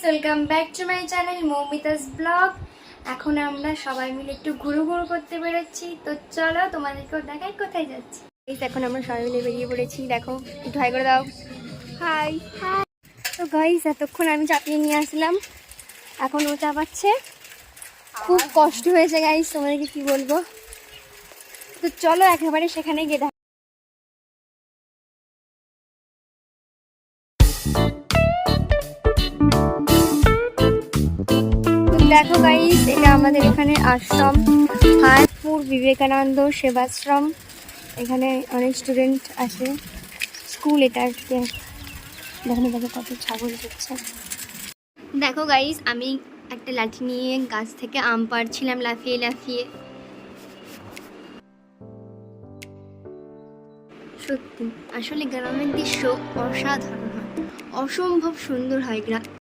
Welcome back to my channel Moumita's blog. এখন আমরা সবাই মিলে একটু ঘুরু ঘুরু করতে বেরোচ্ছি, তো চলো তোমাদেরকেও দেখাই কোথায় যাচ্ছি। এখন আমরা সবাই মিলে বেরিয়ে পড়েছি, দেখো একটু হাই করে দাও। High high. তো গাইস এতক্ষণ আমি চাপিয়ে নিয়ে আসলাম, এখন ও চাপাচ্ছে, খুব কষ্ট হয়েছে গাইস, তোমাদেরকে কি বলবো। তো চলো একেবারে সেখানে গিয়ে দেখো। দেখো গাইস, এটা আমাদের এখানে আশ্রম, হায়াতপুর বিবেকানন্দ সেবাশ্রম। এখানে অনেক স্টুডেন্ট আসে, স্কুল এটা আর কি। দেখো দেখো কত ছাগল দিচ্ছে। দেখো গাইস, আমি একটা লাঠি নিয়ে গাছ থেকে আম পাড়ছিলাম লাফিয়ে লাফিয়ে। সত্যি আসলে গ্রামের দৃশ্য অসাধারণ হয়, অসম্ভব সুন্দর হয় গ্রাম।